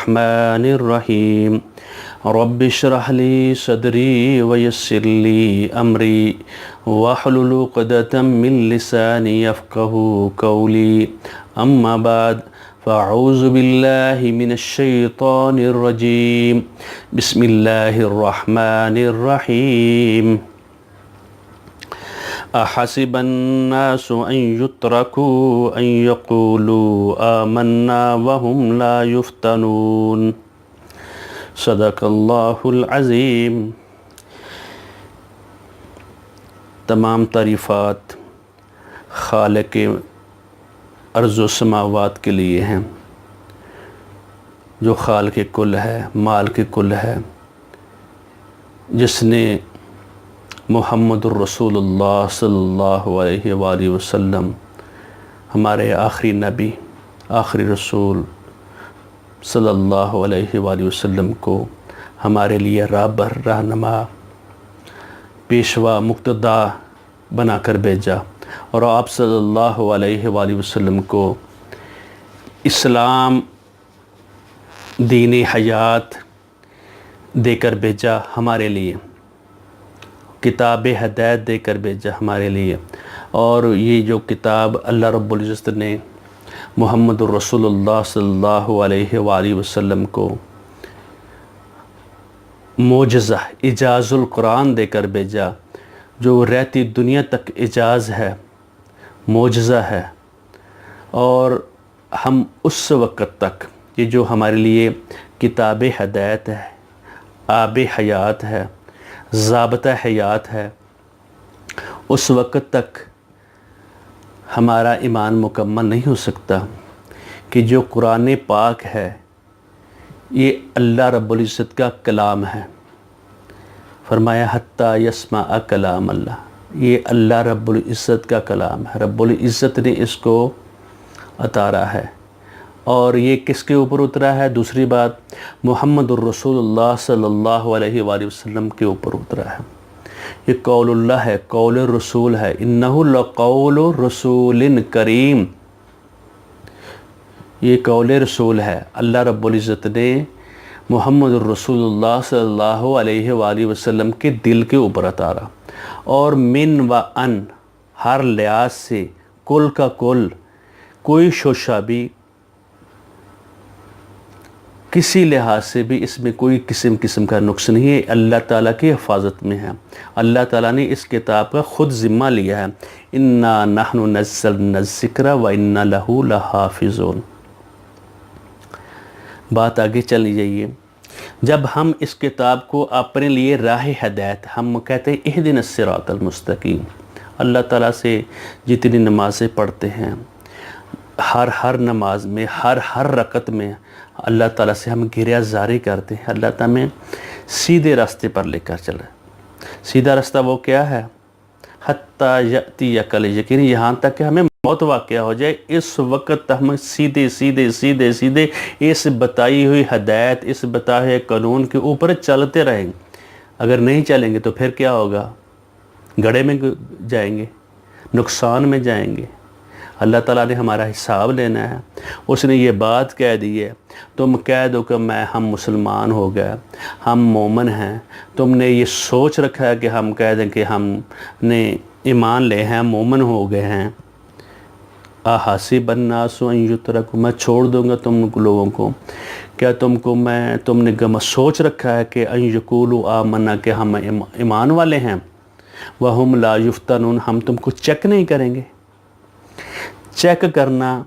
الرحمن الرحیم رب اشرح لی صدری ویسر لی امری واحلل عقدۃ من لسانی یفقہوا قولی اما بعد فاعوذ باللہ من الشیطان الرجیم بسم اللہ الرحمن الرحیم احسب الناس ان يتركوا ان يقولوا آمنا وهم لا يفتنون صدق اللہ العظیم۔ تمام تعریفات خالق ارض و سماوات کے لیے ہیں، جو خالق کل ہے، مالک کل ہے، جس نے محمد الرسول اللہ صلی اللہ علیہ وآلہ وسلم ہمارے آخری نبی، آخری رسول صلی اللہ علیہ وآلہ وسلم کو ہمارے لیے رہبر، رہنما، پیشوا، مقتدا بنا کر بھیجا، اور آپ صلی اللہ علیہ وآلہ وسلم کو اسلام دین حیات دے کر بھیجا، ہمارے لیے کتاب ہدایت دے کر بھیجا ہمارے لیے۔ اور یہ جو کتاب اللہ رب العزت نے محمد الرسول اللہ صلی اللہ علیہ وآلہ وسلم کو معجزہ، اعجاز القرآن دے کر بھیجا، جو رہتی دنیا تک اعجاز ہے، معجزہ ہے، اور ہم اس وقت تک یہ جو ہمارے لیے کتاب ہدایت ہے، آب حیات ہے، ضابطہ حیات ہے، اس وقت تک ہمارا ایمان مکمل نہیں ہو سکتا کہ جو قرآن پاک ہے یہ اللہ رب العزت کا کلام ہے۔ فرمایا حتیٰ یسمع کلام اللہ، یہ اللہ رب العزت کا کلام ہے، رب العزت نے اس کو اتارا ہے۔ اور یہ کس کے اوپر اترا ہے؟ دوسری بات، محمد الرسول اللہ صلی اللہ علیہ وآلہ وسلم کے اوپر اترا ہے۔ یہ قول اللہ ہے، قول رسول ہے، انہ لقول رسول کریم، یہ قول رسول ہے۔ اللہ رب العزت نے محمد الرسول اللہ صلی اللہ علیہ وآلہ وسلم کے دل کے اوپر اتارا، اور من و ان، ہر لحاظ سے، کل کا کل، کوئی شوشہ بھی، کسی لحاظ سے بھی اس میں کوئی قسم کا نقص نہیں ہے، اللہ تعالیٰ کی حفاظت میں ہے۔ اللہ تعالیٰ نے اس کتاب کا خود ذمہ لیا ہے، انا نحن نزلنا الذکر وانا لہ لحافظون۔ بات آگے چلی جائیے، جب ہم اس کتاب کو اپنے لیے راہ ہدایت، ہم کہتے ہیں اہدنا الصراط المستقیم، اللہ تعالیٰ سے جتنی نمازیں پڑھتے ہیں، ہر نماز میں، ہر رکعت میں اللہ تعالیٰ سے ہم گریہ زاری کرتے ہیں، اللہ تعالیٰ ہمیں سیدھے راستے پر لے کر چلے۔ سیدھا راستہ وہ کیا ہے؟ حتیٰ یأتیک الیقین، یہاں تک کہ ہمیں موت واقع ہو جائے، اس وقت ہم سیدھے اس بتائی ہوئی ہدایت، اس بتائے ہوئے قانون کے اوپر چلتے رہیں گے۔ اگر نہیں چلیں گے تو پھر کیا ہوگا؟ گڑھے میں جائیں گے، نقصان میں جائیں گے۔ اللہ تعالیٰ نے ہمارا حساب لینا ہے، اس نے یہ بات کہہ دی ہے، تم کہہ دو کہ ہم مسلمان ہو گئے، ہم مومن ہیں، تم نے یہ سوچ رکھا ہے کہ ہم کہہ دیں کہ ہم نے ایمان لے ہیں، مومن ہو گئے ہیں۔ احسب الناس ان یترکوا، میں چھوڑ دوں گا تم لوگوں کو، کیا تم نے سوچ رکھا ہے کہ ان یقولوا آمنا، کہ ہم ایمان والے ہیں، وہم لا یفتنون، ہم تم کو چیک نہیں کریں گے۔ چیک کرنا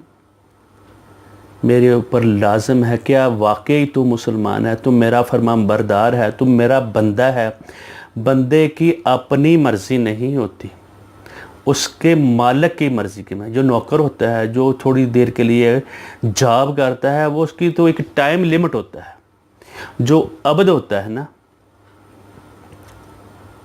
میرے اوپر لازم ہے، کیا واقعی تو مسلمان ہے، تم میرا فرمان بردار ہے، تم میرا بندہ ہے۔ بندے کی اپنی مرضی نہیں ہوتی، اس کے مالک کی مرضی کے میں۔ جو نوکر ہوتا ہے، جو تھوڑی دیر کے لیے جاب کرتا ہے، وہ اس کی تو ایک ٹائم لیمٹ ہوتا ہے۔ جو عبد ہوتا ہے نا،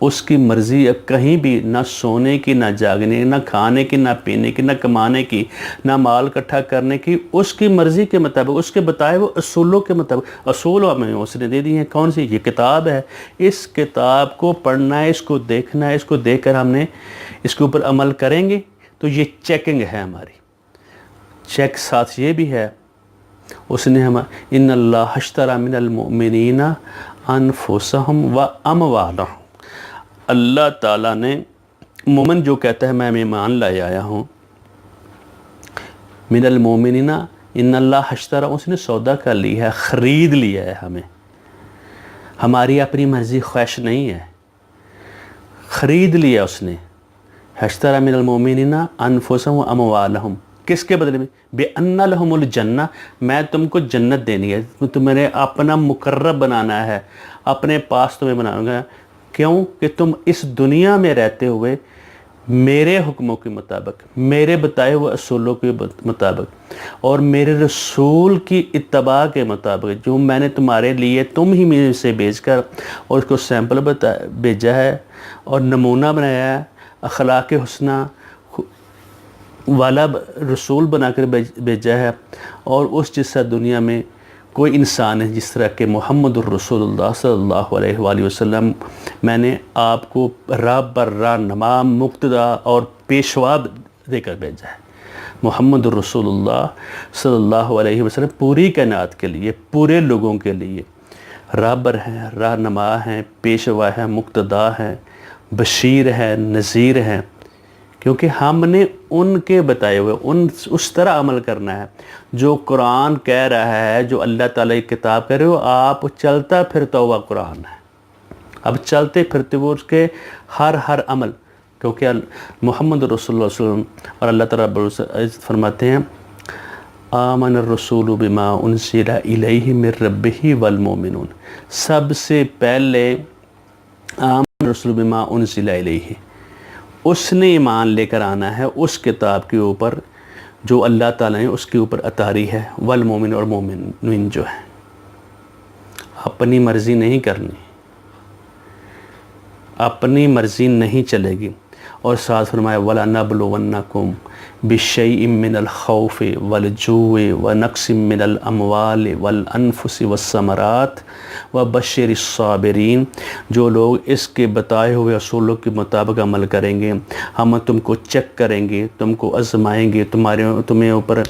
اس کی مرضی کہیں بھی، نہ سونے کی، نہ جاگنے، نہ کھانے کی، نہ پینے کی، نہ کمانے کی، نہ مال اکٹھا کرنے کی، اس کی مرضی کے مطابق، اس کے بتائے وہ اصولوں کے مطابق۔ اصول ہمیں اس نے دے دی ہیں، کون سی؟ یہ کتاب ہے۔ اس کتاب کو پڑھنا ہے، اس کو دیکھنا ہے، اس کو دیکھ کر ہم نے اس کے اوپر عمل کریں گے تو یہ چیکنگ ہے ہماری۔ چیک ساتھ یہ بھی ہے اس نے ہم ان اللہ اشتری من المؤمنین انفسہم و اموالہم، اللہ تعالیٰ نے، مومن جو کہتا ہے میں ایمان لائے آیا ہوں، من المؤمنین ان اللہ اشتری، اس نے سودا کر لیا ہے، خرید لیا ہے ہمیں، ہماری اپنی مرضی خواہش نہیں ہے، خرید لیا اس نے، اشتری من المؤمنین انفسہم و اموالہم، کس کے بدلے میں؟ بِأَنَّ لَهُمُ الْجَنَّةَ، میں تم کو جنت دینی ہے، تمہیں اپنا مقرب بنانا ہے، اپنے پاس تمہیں بناؤں گا، کیوں کہ تم اس دنیا میں رہتے ہوئے میرے حکموں کے مطابق، میرے بتائے ہوئے اصولوں کے مطابق اور میرے رسول کی اتباع کے مطابق، جو میں نے تمہارے لیے تم ہی میں سے بھیج کر اور اس کو سیمپل بھیجا ہے اور نمونہ بنایا ہے، اخلاق حسنہ والا رسول بنا کر بھیجا ہے، اور اس جیسا دنیا میں کوئی انسان ہے جس طرح کہ محمد الرسول اللہ صلی اللہ علیہ وآلہ وسلم، میں نے آپ کو راہ بر راہ نما، مقتدا اور پیشوا دے کر بھیجا ہے۔ محمد الرسول اللہ صلی اللہ علیہ وسلم پوری کائنات کے لیے، پورے لوگوں کے لیے رہبر ہیں، رہنما ہیں، پیشوا ہیں، مقتدا ہیں، بشیر ہیں، نذیر ہیں، کیونکہ ہم نے ان کے بتائے ہوئے اس طرح عمل کرنا ہے جو قرآن کہہ رہا ہے، جو اللہ تعالیٰ کی کتاب کہہ رہے ہو، آپ چلتا پھرتا ہوا قرآن ہے، اب چلتے پھرتے ہوئے اس کے ہر عمل، کیونکہ محمد رسول اللہ صلی اللہ علیہ وسلم اور اللہ تعالیٰ رب العزت فرماتے ہیں آمن الرسول بما انزل الیہ من ربہ والمؤمنون، سب سے پہلے آمن الرسول بما انزل الیہ، اس نے ایمان لے کر آنا ہے اس کتاب کے اوپر جو اللہ تعالیٰ نے اس کے اوپر اتاری ہے، والمومن، اور مومن جو ہے، اپنی مرضی نہیں کرنی، اپنی مرضی نہیں چلے گی، اور ساتھ فرمایا وَلَنَبْلُوَنَّكُمْ بِشَيْءٍ مِّنَ الْخَوْفِ وَالْجُوعِ وَنَقْصٍ مِّنَ الْأَمْوَالِ وَالْأَنفُسِ وَالثَّمَرَاتِ وَبَشِّرِ الصَّابِرِينَ، جو لوگ اس کے بتائے ہوئے اصولوں کے مطابق عمل کریں گے، ہم تم کو چیک کریں گے، تم کو آزمائیں گے، تمہیں اوپر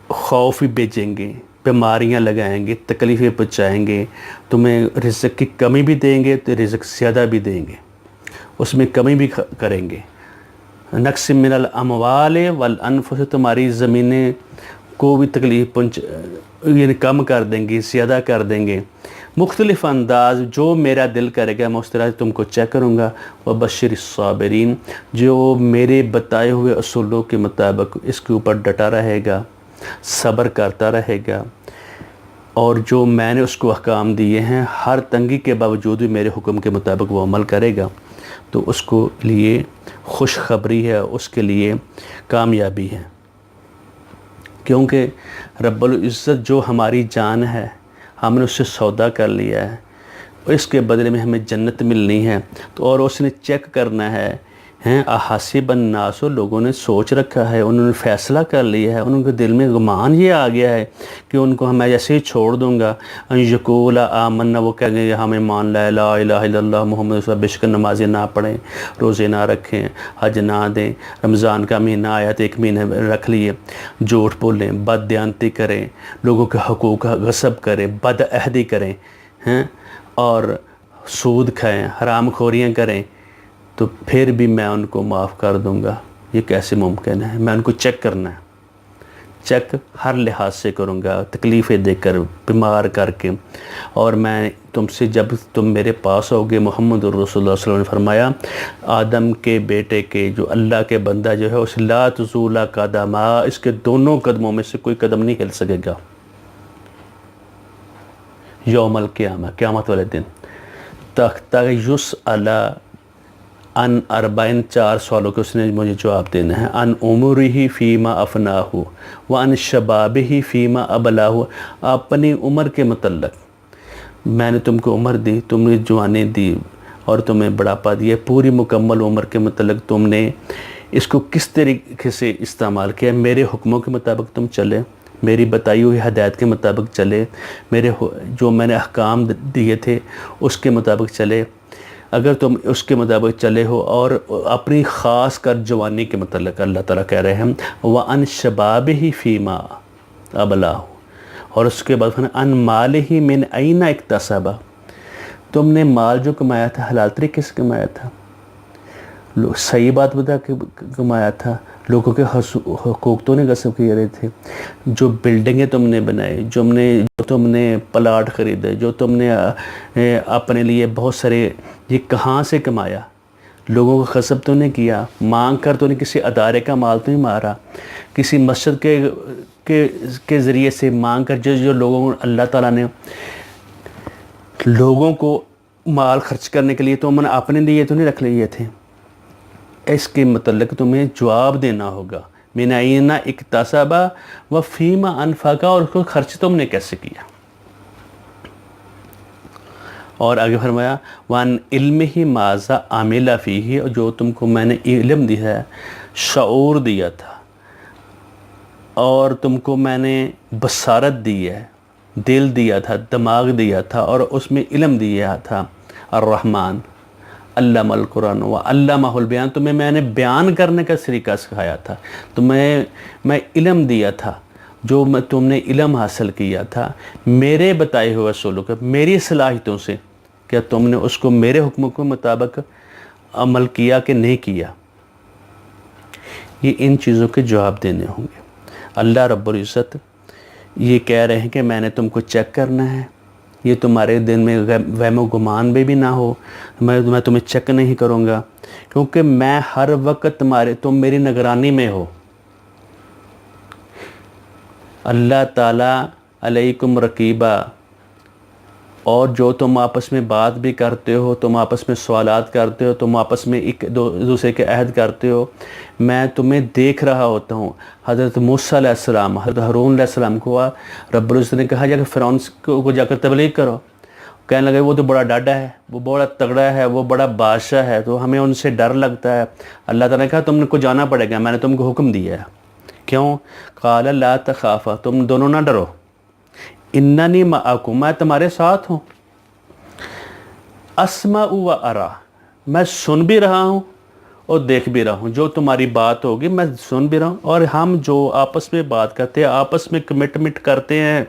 خوف بھیجیں گے، بیماریاں لگائیں گے، تکلیفیں پہنچائیں گے، تمہیں رزق کی کمی بھی دیں گے تو رزق زیادہ بھی دیں گے، اس میں کمی بھی کریں گے، نقص من الاموال والانفس، تمہاری زمینیں کو بھی تکلیف یعنی کم کر دیں گے، زیادہ کر دیں گے، مختلف انداز جو میرا دل کرے گا میں اس طرح تم کو چیک کروں گا، وبشر الصابرین، جو میرے بتائے ہوئے اصولوں کے مطابق اس کے اوپر ڈٹا رہے گا، صبر کرتا رہے گا، اور جو میں نے اس کو احکام دیے ہیں ہر تنگی کے باوجود بھی میرے حکم کے مطابق وہ عمل کرے گا، تو اس کو لیے خوشخبری ہے، اس کے لیے کامیابی ہے، کیونکہ رب العزت جو ہماری جان ہے ہم نے اس سے سودا کر لیا ہے، اس کے بدلے میں ہمیں جنت ملنی ہے، تو اور اس نے چیک کرنا ہے، احاسب الناس، لوگوں نے سوچ رکھا ہے، انہوں نے فیصلہ کر لیا ہے، ان کے دل میں گمان یہ آ گیا ہے کہ ان کو میں ایسے ہی چھوڑ دوں گا، ان یقول آمنا، وہ کہیں گے ہمیں مان لا الہ الا اللہ محمد رسول اللہ، بے شک نمازیں نہ پڑھیں، روزے نہ رکھیں، حج نہ دیں، رمضان کا مہینہ آیا تو ایک مہینہ رکھ لیے، جھوٹ بولیں، بد دیانتی کریں، لوگوں کے حقوق کا غصب کریں، بد عہدی کریں، اور سود کھائیں، حرام خوریاں کریں، تو پھر بھی میں ان کو معاف کر دوں گا، یہ کیسے ممکن ہے؟ میں ان کو چیک کرنا ہے، چیک ہر لحاظ سے کروں گا، تکلیفیں دے کر، بیمار کر کے، اور میں تم سے جب تم میرے پاس ہوگے، محمد الرسول اللہ صلی اللہ علیہ وسلم نے فرمایا آدم کے بیٹے کے جو اللہ کے بندہ جو ہے اس لا تزول قدما، اس کے دونوں قدموں میں سے کوئی قدم نہیں ہل سکے گا یوم القیامہ، قیامت والے دن، تک یسأل ان اربعین، 4 سوالوں کے اس نے مجھے جواب دینا ہے، ان عمرہ فیما افناہ وان شبابہ فیما ابلاہ، اپنی عمر کے متعلق، میں نے تم کو عمر دی، تم نے جوانی دی اور تمہیں بڑھاپا دیا، پوری مکمل عمر کے متعلق تم نے اس کو کس طریقے سے استعمال کیا، میرے حکموں کے مطابق تم چلے، میری بتائی ہوئی ہدایت کے مطابق چلے، میرے جو میں نے احکام دیے تھے اس کے مطابق چلے، اگر تم اس کے مطابق چلے ہو، اور اپنی خاص کر جوانی کے متعلق اللہ تعالیٰ کہہ رہے ہیں وَأَنْ شَبَابِهِ فِيمَا أَبْلَاهُ، اور اس کے بعد ان مالہ من این اکتسب، تم نے مال جو کمایا تھا حلال طریقے سے کمایا تھا، صحیح بات بتا کے کمایا تھا، لوگوں کے حقوق تو نہیں غصب کیے رہے تھے، جو بلڈنگیں تم نے بنائی، جو تم نے پلاٹ خریدے، جو تم نے اپنے لیے بہت سارے، یہ کہاں سے کمایا؟ لوگوں کو غصب تو نہیں کیا، مانگ کر تو نہیں، کسی ادارے کا مال تو نہیں مارا، کسی مسجد کے ذریعے سے مانگ کر، جو لوگوں کو اللہ تعالیٰ نے لوگوں کو مال خرچ کرنے کے لیے تو میں نے اپنے لیے تو نہیں رکھ لیے تھے۔ اس کے متعلق تمہیں جواب دینا ہوگا، من این اکتسب و فیما انفقا، اور اس کو خرچ تم نے کیسے کیا۔ اور آگے فرمایا وان علمہ ماذا عمل فیہ، جو تم کو میں نے علم دیا ہے، شعور دیا تھا، اور تم کو میں نے بصارت دی ہے، دل دیا تھا، دماغ دیا تھا، اور اس میں علم دیا تھا۔ الرحمن علم القرآن و علمہ البیان، تمہیں میں نے بیان کرنے کا طریقہ سکھایا تھا، تمہیں میں علم دیا تھا، جو تم نے علم حاصل کیا تھا میرے بتائے ہوئے اصولوں کا، میری صلاحیتوں سے، کیا تم نے اس کو میرے حکم کے مطابق عمل کیا کہ نہیں کیا؟ یہ ان چیزوں کے جواب دینے ہوں گے۔ اللہ رب العزت یہ کہہ رہے ہیں کہ میں نے تم کو چیک کرنا ہے، یہ تمہارے دل میں وہم و گمان بھی نہ ہو، میں تمہیں چیک نہیں کروں گا، کیونکہ میں ہر وقت تم میری نگرانی میں ہو۔ اللہ تعالیٰ علیکم رقیبہ، اور جو تم آپس میں بات بھی کرتے ہو، تم آپس میں سوالات کرتے ہو، تم آپس میں ایک دوسرے کے عہد کرتے ہو، میں تمہیں دیکھ رہا ہوتا ہوں۔ حضرت موسیٰ علیہ السلام، حضرت ہارون علیہ السلام کو رب العزت نے کہا جا کہ فرعون کو جا کر تبلیغ کرو، کہنے لگے وہ تو بڑا ڈاڈا ہے، وہ بڑا تگڑا ہے، وہ بڑا بادشاہ ہے، تو ہمیں ان سے ڈر لگتا ہے۔ اللہ تعالیٰ نے کہا تم کو جانا پڑے گا، میں نے تم کو حکم دیا ہے۔ کیوں؟ قال لا تخافا، تم دونوں نہ ڈرو، اننی معکم، میں تمہارے ساتھ ہوں، اسمع و ارا، میں سن بھی رہا ہوں اور دیکھ بھی رہا ہوں، جو تمہاری بات ہوگی میں سن بھی رہا ہوں، اور ہم جو آپس میں بات کرتے ہیں، آپس میں کمٹمنٹ کرتے ہیں۔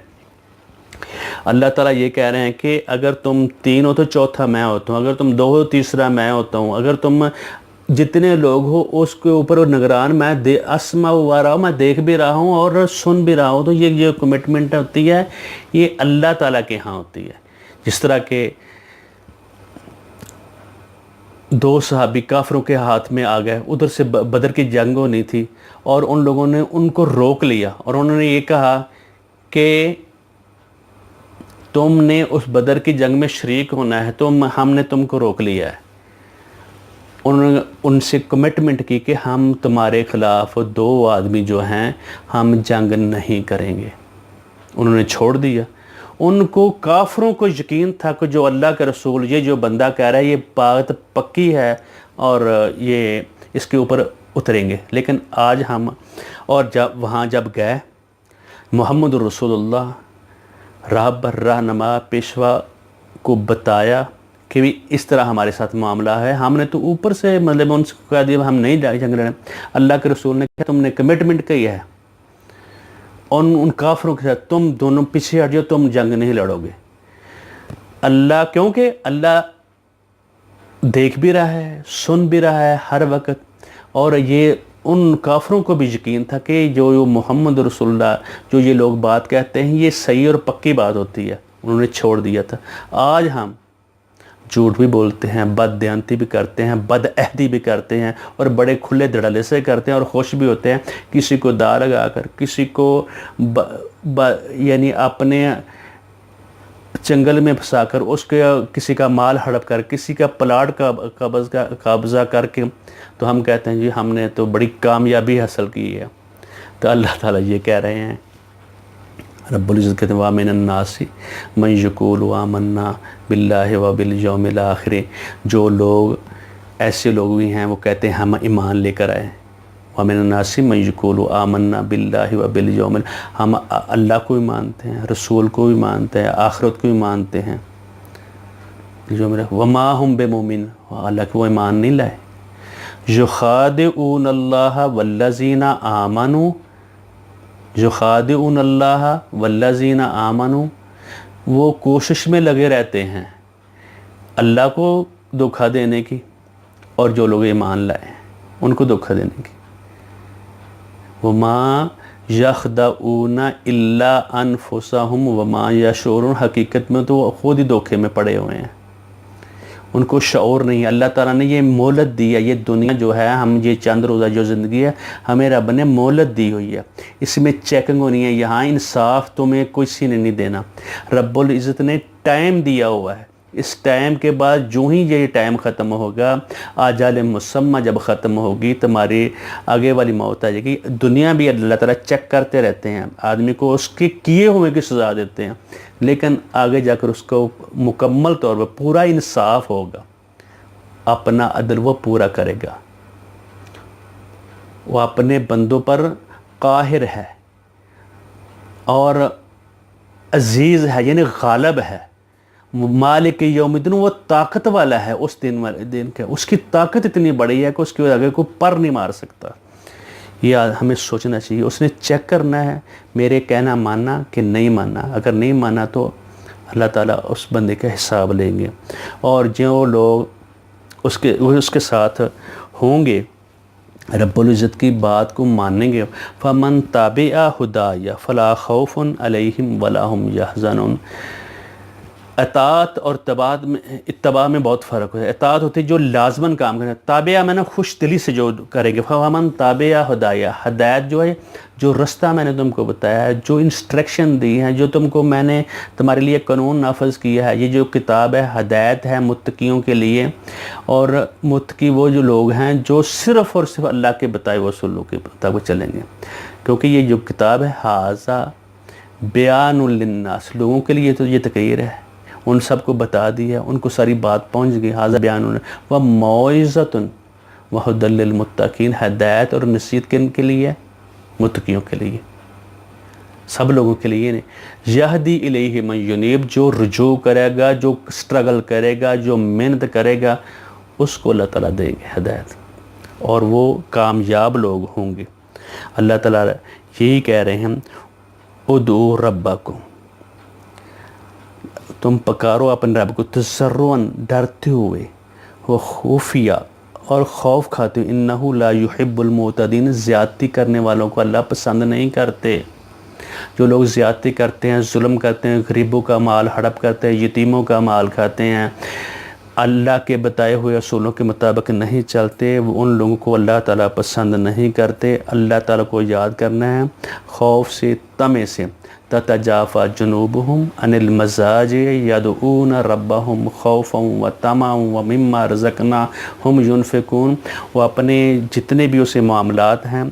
اللہ تعالیٰ یہ کہہ رہے ہیں کہ اگر تم تین ہو تو چوتھا میں ہوتا ہوں، اگر تم دو ہو تیسرا میں ہوتا ہوں، اگر تم جتنے لوگ ہو اس کے اوپر نگران میں، اسمع و ارا، میں دیکھ بھی رہا ہوں اور سن بھی رہا ہوں۔ تو یہ جو کمٹمنٹ ہوتی ہے یہ اللہ تعالیٰ کے ہاں ہوتی ہے۔ جس طرح کہ دو صحابی کافروں کے ہاتھ میں آ گئے، ادھر سے بدر کی جنگ ہونی تھی، اور ان لوگوں نے ان کو روک لیا، اور انہوں نے یہ کہا کہ تم نے اس بدر کی جنگ میں شریک ہونا ہے، ہم نے تم کو روک لیا ہے۔ انہوں نے ان سے کمٹمنٹ کی کہ ہم تمہارے خلاف دو آدمی جو ہیں ہم جنگ نہیں کریں گے۔ انہوں نے چھوڑ دیا۔ ان کو کافروں کو یقین تھا کہ جو اللہ کے رسول، یہ جو بندہ کہہ رہا ہے یہ بات پکی ہے اور یہ اس کے اوپر اتریں گے۔ لیکن آج ہم، اور جب گئے، محمد رسول اللہ راہبر رہنما پیشوا کو بتایا کہ بھی اس طرح ہمارے ساتھ معاملہ ہے، ہم نے تو اوپر سے مطلب ان سے کہہ دیا ہم نہیں جنگ لڑیں۔ اللہ کے رسول نے کہا تم نے کمٹمنٹ کی ہے، ان کافروں کے ساتھ تم دونوں پیچھے ہٹ جاؤ، تم جنگ نہیں لڑو گے۔ اللہ، کیونکہ اللہ دیکھ بھی رہا ہے، سن بھی رہا ہے ہر وقت، اور یہ ان کافروں کو بھی یقین تھا کہ جو محمد رسول اللہ، جو یہ لوگ بات کہتے ہیں یہ صحیح اور پکی بات ہوتی ہے، انہوں نے چھوڑ دیا تھا۔ آج ہم جھوٹ بھی بولتے ہیں، بد دیانتی بھی کرتے ہیں، بد عہدی بھی کرتے ہیں، اور بڑے کھلے دھڑلے سے کرتے ہیں، اور خوش بھی ہوتے ہیں کسی کو دا لگا کر، کسی کو یعنی اپنے چنگل میں پھنسا کر، اس کے کسی کا مال ہڑپ کر، کسی کا پلاٹ کا قبضہ کر کے، تو ہم کہتے ہیں جی ہم نے تو بڑی کامیابی حاصل کی ہے۔ تو اللہ تعالیٰ یہ کہہ رہے ہیں، رب العزت کہتے ہیں وَمِنَ النَّاسِ مَن يَقُولُ آمَنَّا بِاللَّهِ وَبِالْيَوْمِ الْآخِرِ، جو لوگ ایسے لوگ بھی ہیں وہ کہتے ہیں ہم ایمان لے کر آئے۔ وَمِنَ النَّاسِ مَن يَقُولُ آمَنَّا بِاللَّهِ وَبِالْيَوْمِ ہم اللہ کو بھی مانتے ہیں، رسول کو بھی مانتے ہیں، آخرت کو بھی مانتے ہیں، وَمَا هُمْ بِمُؤْمِنِينَ، اللہ کو وہ ایمان نہیں لائے۔ يُخَادِعُونَ اللَّهَ وَالَّذِينَ آمَنُوا یخادعون اللہ والذین آمنوا، وہ کوشش میں لگے رہتے ہیں اللہ کو دھوکہ دینے کی اور جو لوگ ایمان لائے ہیں ان کو دھوکہ دینے کی۔ وما یخدعون الا انفسہم وما یشعرون، حقیقت میں تو وہ خود ہی دھوکے میں پڑے ہوئے ہیں، ان کو شعور نہیں ہے۔ اللہ تعالیٰ نے یہ مہلت دی ہے، یہ دنیا جو ہے، ہم یہ چند روزہ جو زندگی ہے ہمیں رب نے مہلت دی ہوئی ہے، اس میں چیکنگ ہونی ہے، یہاں انصاف تمہیں کسی نے نہیں دینا۔ رب العزت نے ٹائم دیا ہوا ہے، اس ٹائم کے بعد جو ہی یہ ٹائم ختم ہوگا، آجال مسمہ جب ختم ہوگی تمہاری آگے والی موت آ جائے گی۔ دنیا بھی اللہ تعالیٰ چیک کرتے رہتے ہیں، آدمی کو اس کے کیے ہوئے کی سزا دیتے ہیں، لیکن آگے جا کر اس کو مکمل طور پر پورا انصاف ہوگا، اپنا عدل وہ پورا کرے گا، وہ اپنے بندوں پر قاہر ہے اور عزیز ہے، یعنی غالب ہے، مالک یوم الدین، وہ طاقت والا ہے اس دن کے، اس کی طاقت اتنی بڑی ہے کہ اس کے آگے کو پر نہیں مار سکتا۔ یہ ہمیں سوچنا چاہیے، اس نے چیک کرنا ہے میرے کہنا ماننا کہ نہیں ماننا، اگر نہیں مانا تو اللہ تعالیٰ اس بندے کا حساب لیں گے، اور جو لوگ اس کے ساتھ ہوں گے رب العزت کی بات کو مانیں گے، فمن تابع ہدای فلا خوف علیہم ولا هم یحزنون۔ اطاعت اور اتباع میں بہت فرق ہے۔ اطاعت ہوتی ہے جو لازماً کام کرنا، تابعہ میں نے خوش دلی سے جو کریں گے، فمن تابع ہدای، ہدایت جو ہے، جو رستہ میں نے تم کو بتایا ہے، جو انسٹرکشن دی ہے، جو تم کو میں نے تمہارے لیے قانون نافذ کیا ہے، یہ جو کتاب ہے ہدایت ہے متقیوں کے لیے، اور متقی وہ جو لوگ ہیں جو صرف اور صرف اللہ کے بتائے ہوئے اصولوں کے مطابق چلیں گے، کیونکہ یہ جو کتاب ہے ھذا بیان للناس، لوگوں کے لیے تو یہ تقریر ہے، ان سب کو بتا دی ہے، ان کو ساری بات پہنچ گئی، ھذا بیان وموعظۃ وھدی للمتقین، ہدایت اور نصیحت کن کے لیے؟ متقیوں کے لیے، سب لوگوں کے لیے نہیں۔ یہدی الیہ من ینیب، جو رجوع کرے گا، جو سٹرگل کرے گا، جو محنت کرے گا، اس کو اللہ تعالیٰ دیں گے ہدایت، اور وہ کامیاب لوگ ہوں گے۔ اللہ تعالیٰ یہی کہہ رہے ہیں، ادعوا ربکم، تم پکارو اپنے رب کو تضرعاً، ڈرتے ہوئے، وہ خفیہ اور خوف کھاتے ہوئے، انہ لا یحب المعتدین، زیادتی کرنے والوں کو اللہ پسند نہیں کرتے۔ جو لوگ زیادتی کرتے ہیں، ظلم کرتے ہیں، غریبوں کا مال ہڑپ کرتے ہیں، یتیموں کا مال کھاتے ہیں، اللہ کے بتائے ہوئے اصولوں کے مطابق نہیں چلتے، وہ ان لوگوں کو اللہ تعالیٰ پسند نہیں کرتے۔ اللہ تعالیٰ کو یاد کرنا ہے، خوف سے، طمع سے، تتجافى جنوبهم عن المضاجع يدعون ربهم خوفا وطمعا ومما رزقناهم ينفقون، وہ اپنے جتنے بھی اسے معاملات ہیں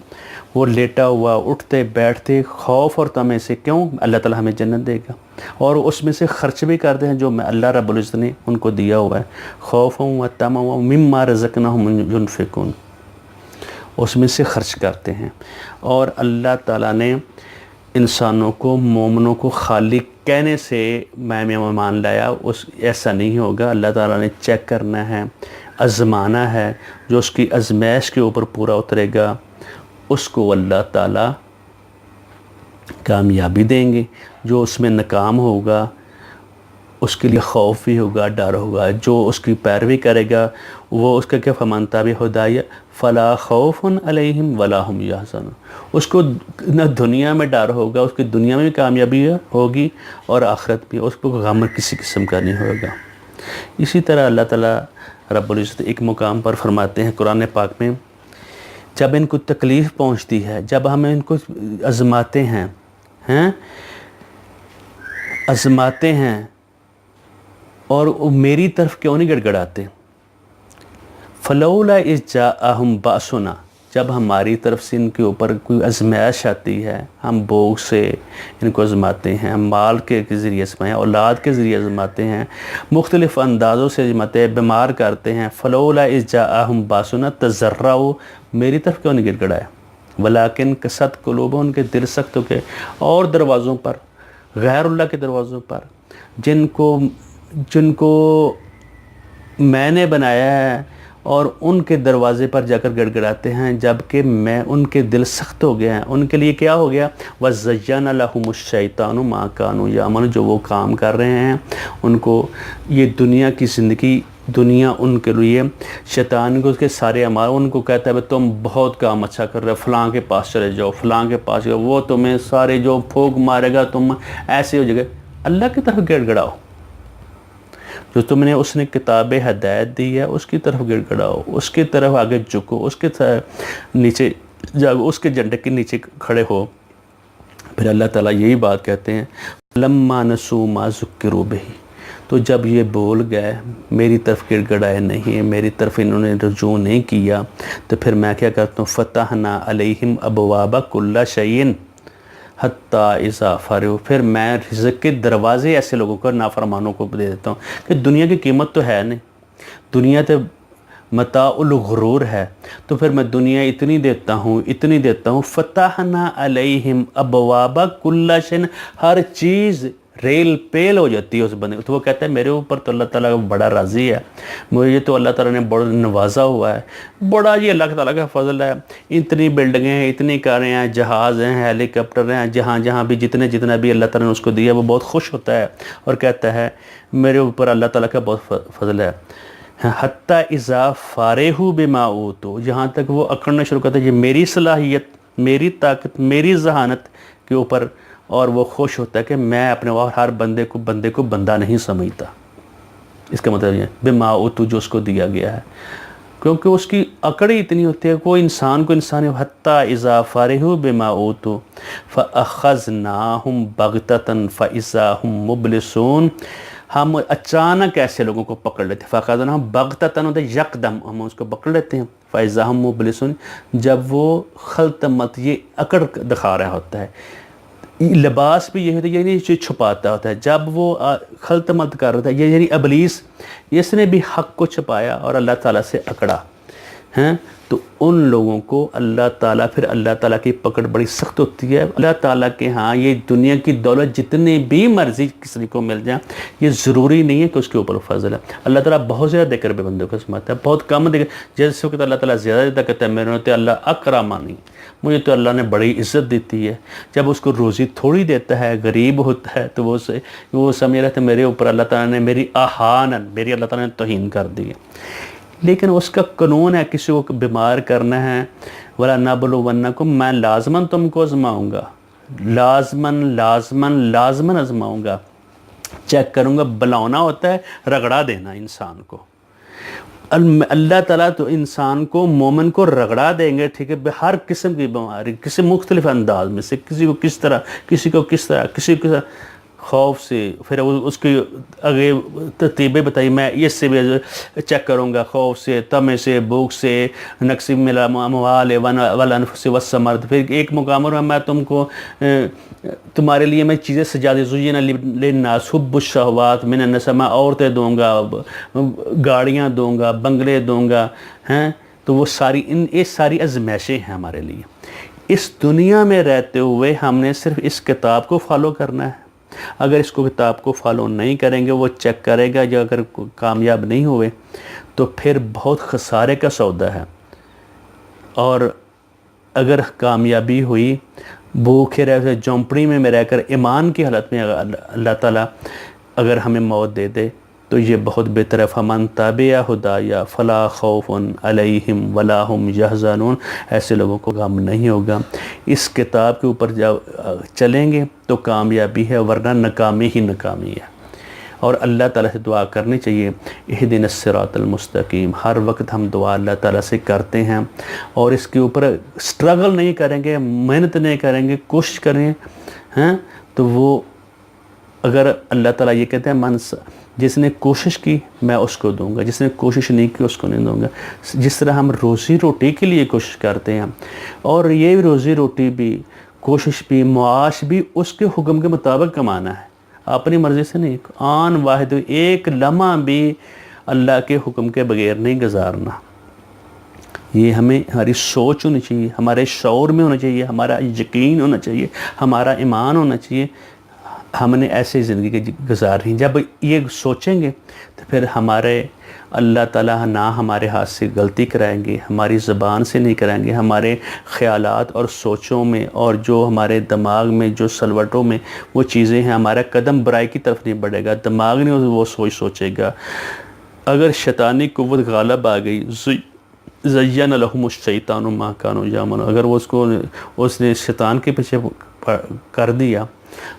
وہ لیٹا ہوا، اٹھتے بیٹھتے خوف اور طمع سے، کیوں؟ اللہ تعالیٰ ہمیں جنت دے گا، اور اس میں سے خرچ بھی کرتے ہیں جو اللہ رب العزت نے ان کو دیا ہوا ہے، خوفا وطمعا ومما رزقناهم ينفقون، اس میں سے خرچ کرتے ہیں۔ اور اللہ تعالیٰ نے انسانوں کو، مومنوں کو خالی کہنے سے میں مان لایا، ایسا نہیں ہوگا۔ اللہ تعالیٰ نے چیک کرنا ہے، آزمانا ہے، جو اس کی آزمائش کے اوپر پورا اترے گا اس کو اللہ تعالیٰ کامیابی دیں گے، جو اس میں ناکام ہوگا اس کے لیے خوف بھی ہوگا، ڈر ہوگا، جو اس کی پیروی کرے گا وہ اس کا کیا، فمن تبع ہدای فلا خوف علیہم ولا هم یحزنون، اس کو نہ دنیا میں ڈر ہوگا، اس کی دنیا میں بھی کامیابی ہوگی اور آخرت بھی، اس کو غم کسی قسم کا نہیں ہوگا۔ اسی طرح اللہ تعالیٰ رب العزت ایک مقام پر فرماتے ہیں قرآن پاک میں، جب ان کو تکلیف پہنچتی ہے، جب ہم ان کو آزماتے ہیں اور میری طرف کیوں نہیں گڑ گڑاتے، فلولا اذ جاءہم باسنا، جب ہماری طرف سے ان کے اوپر کوئی آزمائش آتی ہے، ہم بوگ سے ان کو آزماتے ہیں، ہم مال کے ذریعے آزماتے ہیں، اولاد کے ذریعے آزماتے ہیں، مختلف اندازوں سے آزماتے ہیں، بیمار کرتے ہیں، فلولا اذ جاءہم باسنا تضرعوا، میری طرف کیوں نہیں گڑ گڑایا، ولیکن قست قلوبہم، ان کے دل سخت ہو کے، اور دروازوں پر، غیر اللہ کے دروازوں پر، جن کو میں نے بنایا ہے اور ان کے دروازے پر جا کر گڑگڑاتے ہیں، جبکہ میں ان کے دل سخت ہو گیا ہیں۔ ان کے لیے کیا ہو گیا؟ وَزَيَّنَ لَهُمُ الشَّيْطَانُ مَا كَانُوا يَعْمَلُونَ، جو وہ کام کر رہے ہیں ان کو یہ دنیا کی زندگی، دنیا ان کے لیے شیطان کو اس کے سارے اعمال، ان کو کہتا ہے تم بہت کام اچھا کر رہے ہو، فلاں کے پاس چلے جاؤ، فلاں کے پاس جاؤ، وہ تمہیں سارے جو پھونک مارے گا تم ایسے ہو جائے گا۔ اللہ کی طرف گڑ گڑاؤ، جو تم نے اس نے کتاب ہدایت دی ہے اس کی طرف گڑ گڑاؤ، اس کی طرف آگے جھکو، اس کے نیچے جاؤ، اس کے جھنڈے کے نیچے کھڑے ہو۔ پھر اللہ تعالیٰ یہی بات کہتے ہیں لَمَّا نَسُوا مَا ذُكِّرُوا بِهِ، تو جب یہ بول گئے، میری طرف گڑ گڑائے نہیں، میری طرف انہوں نے رجوع نہیں کیا، تو پھر میں کیا کرتا ہوں؟ فَتَحْنَا عَلَيْهِمْ أَبْوَابَ كُلِّ شَيْءٍ حَتَّى إِذَا فَرِحُوا، پھر میں رزق کے دروازے ایسے لوگوں کو، نافرمانوں کو دے دیتا ہوں کہ دنیا کی قیمت تو ہے نہیں، دنیا تو متاع الغرور ہے، تو پھر میں دنیا اتنی دیتا ہوں، اتنی دیتا ہوں۔ فتحنا علیہم ابواب کل شیء، ہر چیز ریل پیل ہو جاتی ہے اس بندے، تو وہ کہتا ہے میرے اوپر تو اللہ تعالیٰ بڑا راضی ہے، مجھے تو اللہ تعالیٰ نے بڑا نوازا ہوا ہے، بڑا یہ اللہ تعالیٰ کا فضل ہے، اتنی بلڈنگیں ہیں، اتنی کاریں ہیں، جہاز ہیں، ہیلی کاپٹر ہیں، جہاں بھی جتنا بھی اللہ تعالیٰ نے اس کو دیا وہ بہت خوش ہوتا ہے اور کہتا ہے میرے اوپر اللہ تعالیٰ کا بہت فضل ہے۔ حتیٰ اذا فارغوا بما اوتوا، جہاں تک وہ اکڑنا شروع کرتا ہے یہ میری صلاحیت، میری طاقت، میری ذہانت کے اوپر، اور وہ خوش ہوتا ہے کہ میں اپنے ہر بندے کو بندہ نہیں سمجھتا۔ اس کا مطلب یہ بما اوتوا، جو اس کو دیا گیا ہے، کیونکہ اس کی اکڑ ہی اتنی ہوتی ہے، کوئی انسان حتیٰ اذا فارغوا بما اوتوا فاخذناہم بغتۃ فاذا ہم مبلسون، ہم اچانک ایسے لوگوں کو پکڑ لیتے ہیں، فاخذناہم بغتۃ ہوتا ہے یکدم، ہم اس کو پکڑ لیتے ہیں، فاذا ہم مبلسون، جب وہ خلطمت، یہ اکڑ دکھا رہا ہوتا ہے، لباس بھی یہ ہوتا ہے، یعنی چیز چھپاتا ہوتا ہے، جب وہ خلطمت کر رہا تھا، یہ یعنی ابلیس، اس نے بھی حق کو چھپایا اور اللہ تعالیٰ سے اکڑا ہیں، تو ان لوگوں کو اللہ تعالیٰ، پھر اللہ تعالیٰ کی پکڑ بڑی سخت ہوتی ہے۔ اللہ تعالیٰ کے ہاں یہ دنیا کی دولت جتنی بھی مرضی کسی کو مل جائے، یہ ضروری نہیں ہے کہ اس کے اوپر فضل ہے۔ اللہ تعالیٰ بہت زیادہ دے کر بھی بندوں کو سماتا ہے، بہت کم دے کر، جیسے وقت اللہ تعالیٰ زیادہ دیتا کہتا ہے میرے تو اللہ اکرمانی، مجھے تو اللہ نے بڑی عزت دیتی ہے۔ جب اس کو روزی تھوڑی دیتا ہے، غریب ہوتا ہے، تو وہ سمجھ رہا تھا میرے اوپر اللہ تعالیٰ نے میری میری اللہ تعالیٰ نے توہین کر دی ہے۔ لیکن اس کا قانون ہے، کسی کو بیمار کرنا ہے، وَلَنَبْلُوَنَّكُمْ، میں لازماً تم کو آزماؤں گا، لازماً آزماؤں گا، چیک کروں گا۔ بلاؤنا ہوتا ہے رگڑا دینا انسان کو، اللہ تعالیٰ تو انسان کو، مومن کو رگڑا دیں گے، ٹھیک ہے، ہر قسم کی بیماری، کسی مختلف انداز میں سے، کسی کو کس طرح، کسی کو کس طرح، کسی کو خوف سے، پھر اس کی آگے ترتیبیں بتائی، میں اس سے بھی چیک کروں گا، خوف سے، طمع سے، بھوک سے، نقص من الاموال والانفس والثمرات، پھر ایک مقام پر میں تم کو، تمہارے لیے میں چیزیں سجا دی، زُیِّنَ لِلنَّاسِ حُبُّ الشَّهَوَاتِ مِنَ النِّسَاءِ، میں عورتیں دوں گا، گاڑیاں دوں گا، بنگلے دوں گا، ہیں، تو وہ یہ ساری آزمائشیں ہیں ہمارے لیے۔ اس دنیا میں رہتے ہوئے ہم نے صرف اس کتاب کو فالو کرنا ہے۔ اگر اس کو کتاب کو فالو نہیں کریں گے، وہ چیک کرے گا، جو اگر کامیاب نہیں ہوئے تو پھر بہت خسارے کا سودا ہے۔ اور اگر کامیابی ہوئی، بھوکے رہ جھونپڑی میں رہ کر ایمان کی حالت میں اللہ تعالیٰ اگر ہمیں موت دے دے تو یہ بہت بہتر ہے۔ فَمَن تَبِعَ هُدَايَ فَلَا خَوْفٌ عَلَيْهِمْ وَلَا هُمْ يَحْزَنُونَ، ایسے لوگوں کو غم نہیں ہوگا۔ اس کتاب کے اوپر جب چلیں گے تو کامیابی ہے، ورنہ ناکامی ہی ناکامی ہے۔ اور اللہ تعالیٰ سے دعا کرنی چاہیے، اہدنا الصراط المستقیم، ہر وقت ہم دعا اللہ تعالیٰ سے کرتے ہیں، اور اس کے اوپر سٹرگل نہیں کریں گے، محنت نہیں کریں گے، کوشش کریں ہیں، تو وہ اگر اللہ تعالیٰ یہ کہتے ہیں جس نے کوشش کی میں اس کو دوں گا، جس نے کوشش نہیں کی اس کو نہیں دوں گا۔ جس طرح ہم روزی روٹی کے لیے کوشش کرتے ہیں، اور یہ روزی روٹی بھی، کوشش بھی، معاش بھی اس کے حکم کے مطابق کمانا ہے، اپنی مرضی سے نہیں، آن واحد ایک لمحہ بھی اللہ کے حکم کے بغیر نہیں گزارنا۔ یہ ہماری سوچ ہونی چاہیے، ہمارے شعور میں ہونا چاہیے، ہمارا یقین ہونا چاہیے، ہمارا ایمان ہونا چاہیے، ہم نے ایسے زندگی گزارنی۔ جب یہ سوچیں گے تو پھر ہمارے اللہ تعالیٰ نہ ہمارے ہاتھ سے غلطی کرائیں گے، ہماری زبان سے نہیں کرائیں گے، ہمارے خیالات اور سوچوں میں اور جو ہمارے دماغ میں جو سلوٹوں میں وہ چیزیں ہیں، ہمارا قدم برائی کی طرف نہیں بڑھے گا، دماغ نہیں وہ سوچے گا۔ اگر شیطانی قوت غالب آ گئی، زین لہم الشیطان ما کانوا یعملون، اگر اس نے شیطان کے پیچھے کر دیا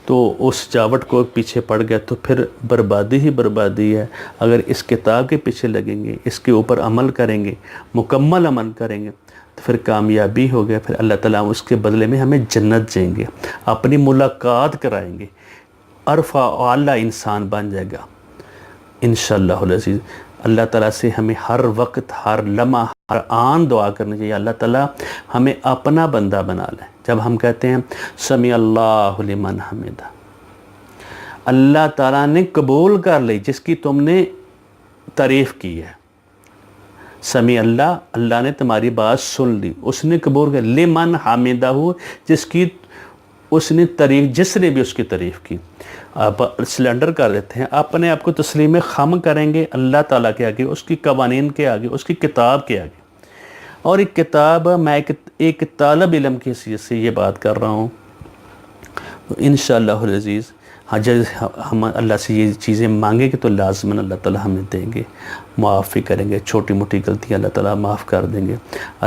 تو اس جاوٹ کو پیچھے پڑ گیا تو پھر بربادی ہی بربادی ہے۔ اگر اس کتاب کے پیچھے لگیں گے، اس کے اوپر عمل کریں گے، مکمل عمل کریں گے تو پھر کامیابی ہو گیا، پھر اللہ تعالیٰ اس کے بدلے میں ہمیں جنت دیں گے، اپنی ملاقات کرائیں گے، عرفہ اعلیٰ انسان بن جائے گا انشاءاللہ العزیز۔ اللہ تعالیٰ سے ہمیں ہر وقت، ہر لمحہ، ہر آن دعا کرنی چاہیے، اللہ تعالیٰ ہمیں اپنا بندہ بنا لے۔ جب ہم کہتے ہیں سمیع اللہ لمن حمدہ، اللہ تعالیٰ نے قبول کر لی جس کی تم نے تعریف کی ہے۔ سمیع اللہ، اللہ نے تمہاری بات سن لی، اس نے قبول کر لمن حمدہ، جس کی اس نے تعریف، جس نے بھی اس کی تعریف کی۔ آپ سلنڈر کر دیتے ہیں، اپنے آپ کو تسلیم خم کریں گے اللہ تعالیٰ کے آگے، اس کی قوانین کے آگے، اس کی کتاب کے آگے۔ اور ایک کتاب، میں ایک طالب علم کی حیثیت سے یہ بات کر رہا ہوں، انشاءاللہ العزیز جب ہم اللہ سے یہ چیزیں مانگیں گے تو لازماً اللہ تعالیٰ ہمیں دیں گے، معاف بھی کریں گے، چھوٹی موٹی غلطیاں اللہ تعالیٰ معاف کر دیں گے۔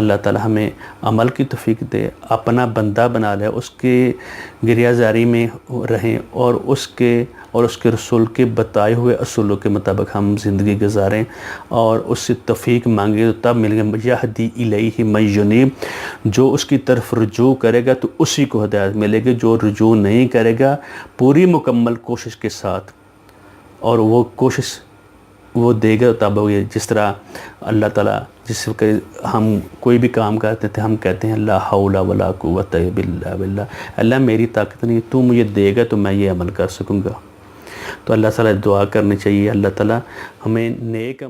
اللہ تعالیٰ ہمیں عمل کی توفیق دے، اپنا بندہ بنا لے، اس کے گریہ زاری میں رہیں اور اس کے رسول کے بتائے ہوئے اصولوں کے مطابق ہم زندگی گزاریں اور اس سے توفیق مانگیں تو تب ملیں گے۔ یہدی الیہ من ینیب، جو اس کی طرف رجوع کرے گا تو اسی کو ہدایت ملے گی، جو رجوع نہیں کرے گا پوری مکمل کوشش کے ساتھ، اور وہ کوشش وہ دے گا تب ہوگی۔ جس طرح اللہ تعالیٰ جس وقت ہم کوئی بھی کام کرتے تھے ہم کہتے ہیں لا حول ولا قوت الا باللہ، اللہ میری طاقت نہیں، تو مجھے دے گا تو میں یہ عمل کر سکوں گا۔ تو اللہ تعالیٰ دعا کرنی چاہیے، اللہ تعالیٰ ہمیں نیک